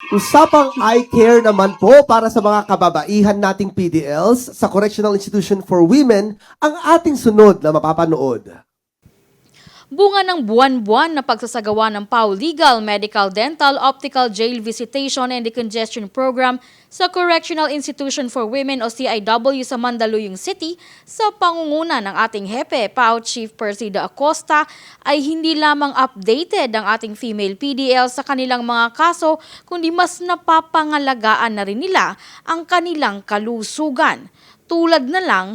Usapang eye care naman po para sa mga kababaihan nating PDLs sa Correctional Institution for Women ang ating sunod na mapapanood. Bunga ng buwan-buwan na pagsasagawa ng PAW Legal, Medical, Dental, Optical, Jail Visitation and Decongestion Program sa Correctional Institution for Women o CIW sa Mandaluyong City sa pangunguna ng ating hepe, PAW Chief Persida Acosta, ay hindi lamang updated ang ating female PDL sa kanilang mga kaso, kundi mas napapangalagaan na rin nila ang kanilang kalusugan, tulad na lang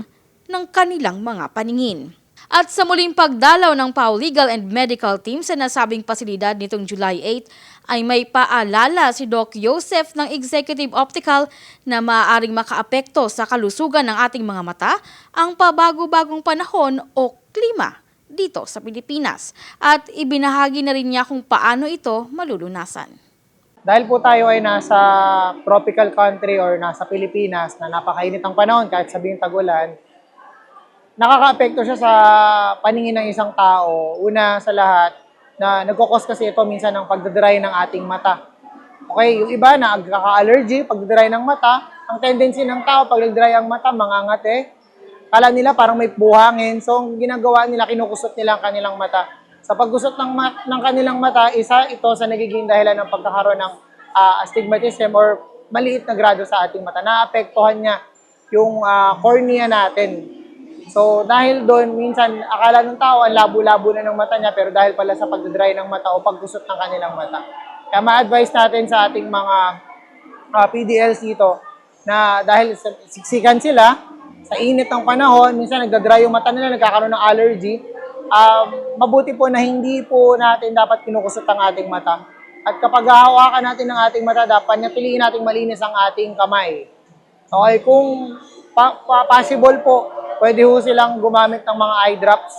ng kanilang mga paningin. At sa muling pagdalaw ng PAW Legal and Medical Team sa nasabing pasilidad nitong July 8, ay may paalala si Doc Joseph ng Executive Optical na maaaring makaapekto sa kalusugan ng ating mga mata ang pabago-bagong panahon o klima dito sa Pilipinas. At ibinahagi na rin niya kung paano ito malulunasan. Dahil po tayo ay nasa tropical country or nasa Pilipinas na napakainit ang panahon kahit sabihing tag-ulan, nakaka-apekto siya sa paningin ng isang tao. Una sa lahat, na nagkukos kasi ito minsan ng pagdadry ng ating mata. Okay, yung iba na nagkaka-allergy, pagdadry ng mata, ang tendency ng tao pag nagdry ang mata, mangangate. Kala nila parang may buhangin. So, ang ginagawa nila, kinukusot nila ang kanilang mata. Sa pagkusot ng kanilang mata, isa ito sa nagiging dahilan ng pagkakaroon ng astigmatism or maliit na grado sa ating mata. Naapektuhan niya yung cornea natin. So, dahil doon, minsan, akala ng tao, ang labo-labo na ng mata niya, pero dahil pala sa pagdadry ng mata o pagkusot ng kanilang mata. Kaya ma-advise natin sa ating mga PDLs dito, na dahil siksikan sila, sa init ng panahon, minsan nagdadry yung mata nila, nagkakaroon ng allergy, mabuti po na hindi po natin dapat kinukusot ang ating mata. At kapag hahawakan natin ng ating mata, dapat napiliin natin malinis ang ating kamay. Okay, kung possible po, pwede ho silang gumamit ng mga eye drops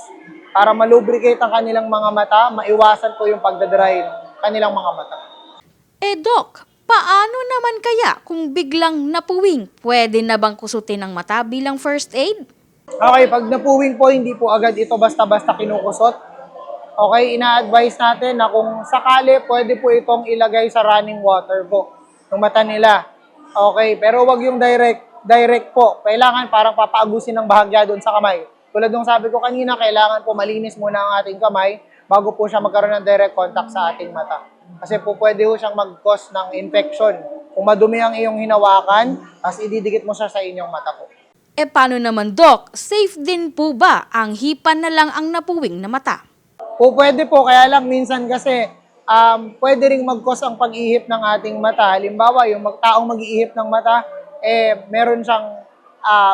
para malubricate ang kanilang mga mata, maiwasan po yung pagdadry ng kanilang mga mata. Doc, paano naman kaya kung biglang napuwing? Pwede na bang kusutin ng mata bilang first aid? Okay, pag napuwing po, hindi po agad ito basta-basta kinukusot. Okay, ina-advise natin na kung sakali, pwede po itong ilagay sa running water po, ng mata nila. Okay, pero wag yung direct po. Kailangan parang papaagusin ng bahagya doon sa kamay. Tulad ng sabi ko kanina, kailangan po malinis muna ang ating kamay bago po siya magkaroon ng direct contact sa ating mata. Kasi po pwede po siyang mag-cause ng infection. Kung madumi ang iyong hinawakan, tapos ididikit mo siya sa inyong mata po. Paano naman, Doc? Safe din po ba ang hipan na lang ang napuwing na mata? Pwede po, kaya lang minsan kasi pwede ring mag-cause ang pag-ihip ng ating mata. Halimbawa, yung taong mag-iihip ng mata, meron siyang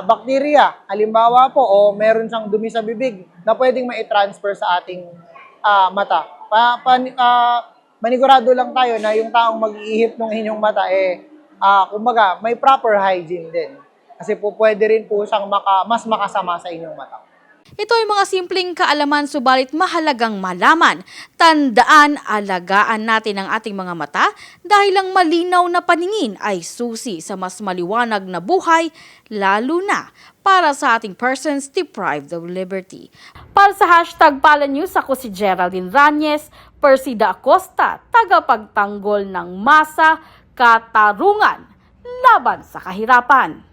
bacteria, halimbawa po, o meron siyang dumi sa bibig na pwedeng mai-transfer sa ating mata. Manigurado lang tayo na yung taong mag-iihip ng inyong mata, kumbaga, may proper hygiene din. Kasi po pwede rin po siyang mas makasama sa inyong mata. Ito ay mga simpleng kaalaman subalit mahalagang malaman. Tandaan, alagaan natin ang ating mga mata dahil ang malinaw na paningin ay susi sa mas maliwanag na buhay, lalo na para sa ating persons deprived of liberty. Para sa #PalaNews, ako si Geraldine Ranyes, Persida Acosta, tagapagtanggol ng masa, katarungan, laban sa kahirapan.